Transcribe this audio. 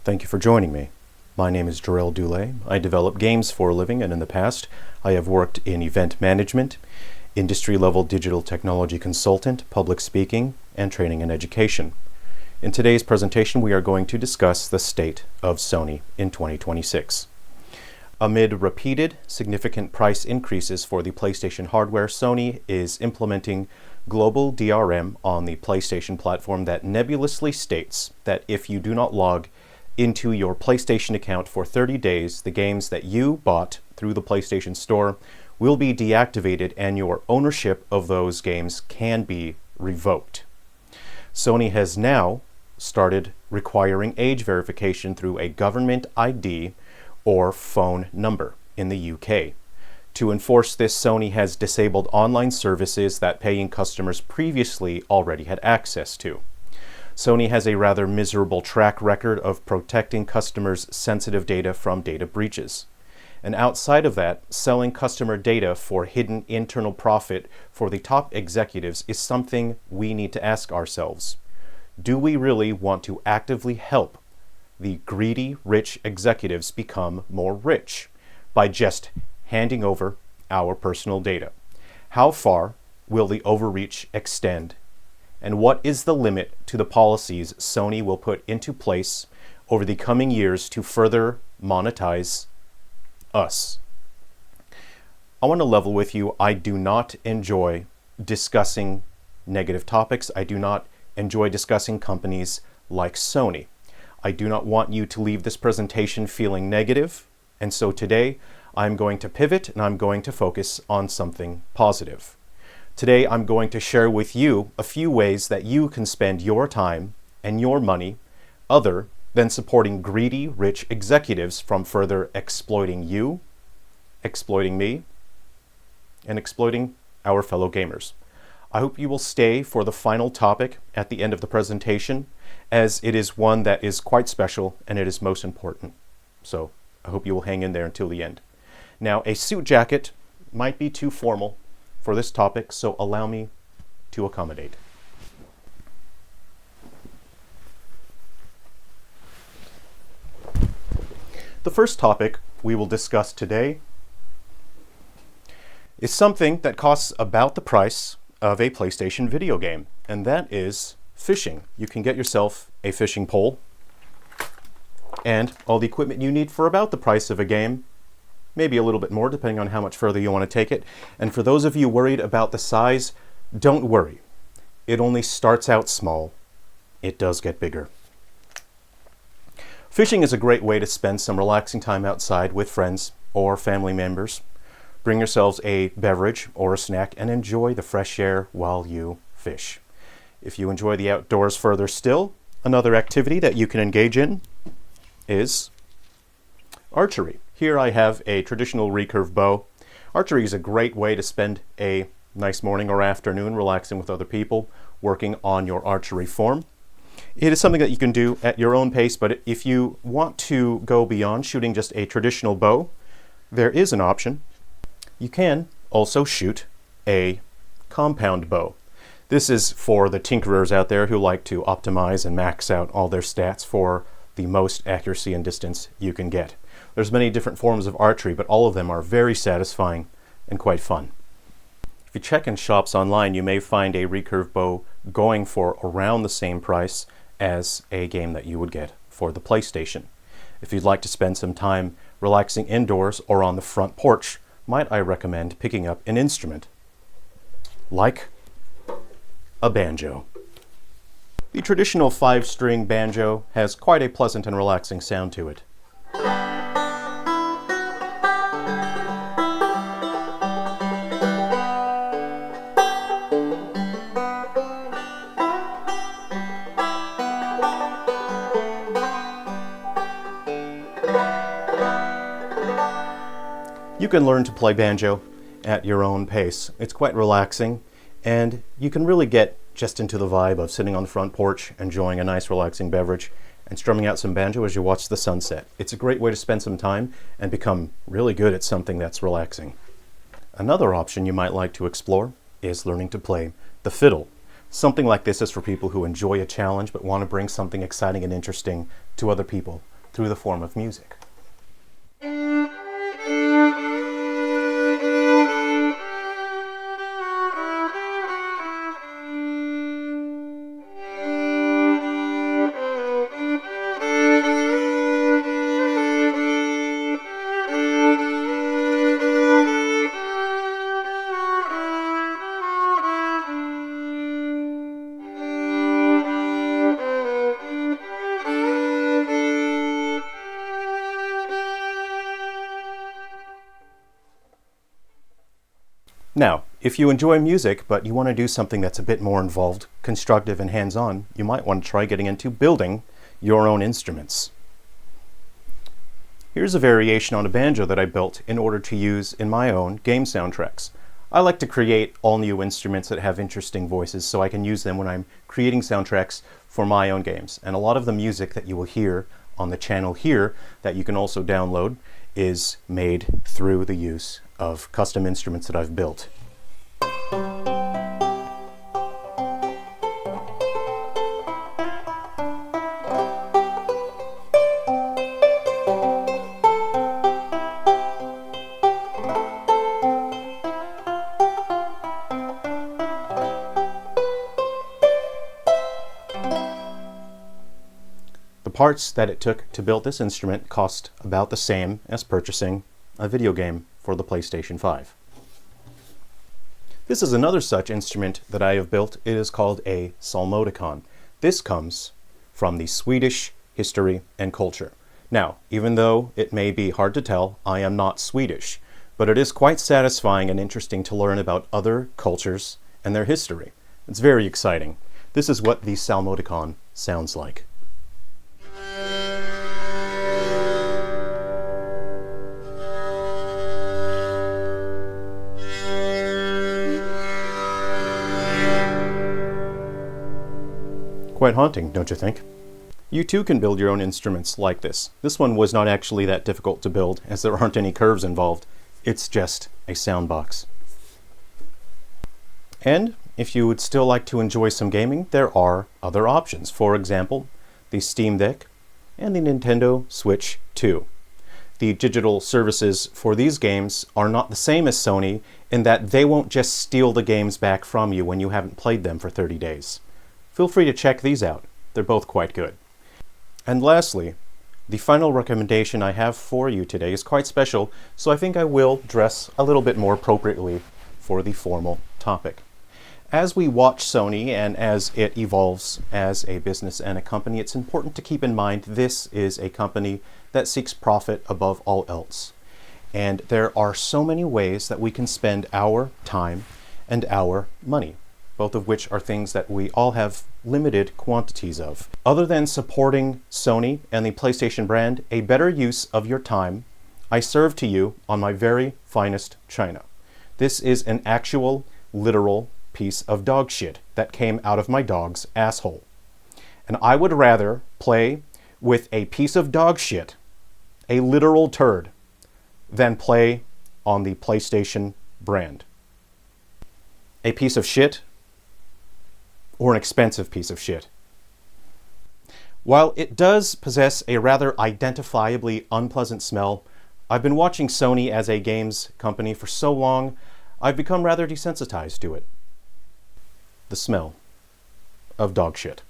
Thank you for joining me. My name is Jarrell Dulé. I develop games for a living, and in the past, I have worked in event management, industry-level digital technology consultant, public speaking, and training and education. In today's presentation, we are going to discuss the state of Sony in 2026. Amid repeated, significant price increases for the PlayStation hardware, Sony is implementing global DRM on the PlayStation platform that nebulously states that if you do not log into your PlayStation account for 30 days, the games that you bought through the PlayStation Store will be deactivated and your ownership of those games can be revoked. Sony has now started requiring age verification through a government ID or phone number in the UK. To enforce this, Sony has disabled online services that paying customers previously already had access to. Sony has a rather miserable track record of protecting customers' sensitive data from data breaches. And outside of that, selling customer data for hidden internal profit for the top executives is something we need to ask ourselves. Do we really want to actively help the greedy, rich executives become more rich by just handing over our personal data? How far will the overreach extend? And what is the limit to the policies Sony will put into place over the coming years to further monetize us? I want to level with you. I do not enjoy discussing negative topics. I do not enjoy discussing companies like Sony. I do not want you to leave this presentation feeling negative, and so today I'm going to pivot and I'm going to focus on something positive. Today I'm going to share with you a few ways that you can spend your time and your money other than supporting greedy, rich executives from further exploiting you, exploiting me, and exploiting our fellow gamers. I hope you will stay for the final topic at the end of the presentation, as it is one that is quite special and it is most important. So I hope you will hang in there until the end. Now, a suit jacket might be too formal for this topic, so allow me to accommodate. The first topic we will discuss today is something that costs about the price of a PlayStation video game, and that is fishing. You can get yourself a fishing pole and all the equipment you need for about the price of a game, maybe a little bit more depending on how much further you want to take it. And for those of you worried about the size, don't worry. It only starts out small. It does get bigger. Fishing is a great way to spend some relaxing time outside with friends or family members. Bring yourselves a beverage or a snack and enjoy the fresh air while you fish. If you enjoy the outdoors further still, another activity that you can engage in is archery. Here I have a traditional recurve bow. Archery is a great way to spend a nice morning or afternoon relaxing with other people, working on your archery form. It is something that you can do at your own pace, but if you want to go beyond shooting just a traditional bow, there is an option. You can also shoot a compound bow. This is for the tinkerers out there who like to optimize and max out all their stats for the most accuracy and distance you can get. There's many different forms of archery, but all of them are very satisfying and quite fun. If you check in shops online, you may find a recurve bow going for around the same price as a game that you would get for the PlayStation. If you'd like to spend some time relaxing indoors or on the front porch, might I recommend picking up an instrument like a banjo. The traditional 5-string banjo has quite a pleasant and relaxing sound to it. You can learn to play banjo at your own pace. It's quite relaxing, and you can really get just into the vibe of sitting on the front porch, enjoying a nice relaxing beverage, and strumming out some banjo as you watch the sunset. It's a great way to spend some time and become really good at something that's relaxing. Another option you might like to explore is learning to play the fiddle. Something like this is for people who enjoy a challenge but want to bring something exciting and interesting to other people through the form of music. Now, if you enjoy music, but you want to do something that's a bit more involved, constructive, and hands-on, you might want to try getting into building your own instruments. Here's a variation on a banjo that I built in order to use in my own game soundtracks. I like to create all new instruments that have interesting voices so I can use them when I'm creating soundtracks for my own games. And a lot of the music that you will hear on the channel here that you can also download is made through the use of custom instruments that I've built. The parts that it took to build this instrument cost about the same as purchasing a video game for the PlayStation 5. This is another such instrument that I have built. It is called a psalmodicon. This comes from the Swedish history and culture. Now, even though it may be hard to tell, I am not Swedish, but it is quite satisfying and interesting to learn about other cultures and their history. It's very exciting. This is what the psalmodicon sounds like. Quite haunting, don't you think? You too can build your own instruments like this. This one was not actually that difficult to build, as there aren't any curves involved. It's just a sound box. And if you would still like to enjoy some gaming, there are other options. For example, the Steam Deck and the Nintendo Switch 2. The digital services for these games are not the same as Sony in that they won't just steal the games back from you when you haven't played them for 30 days. Feel free to check these out. They're both quite good. And lastly, the final recommendation I have for you today is quite special, so I think I will dress a little bit more appropriately for the formal topic. As we watch Sony and as it evolves as a business and a company, it's important to keep in mind this is a company that seeks profit above all else. And there are so many ways that we can spend our time and our money, both of which are things that we all have limited quantities of. Other than supporting Sony and the PlayStation brand, a better use of your time I serve to you on my very finest china. This is an actual, literal piece of dog shit that came out of my dog's asshole. And I would rather play with a piece of dog shit, a literal turd, than play on the PlayStation brand. A piece of shit, or an expensive piece of shit. While it does possess a rather identifiably unpleasant smell, I've been watching Sony as a games company for so long, I've become rather desensitized to it. The smell of dog shit.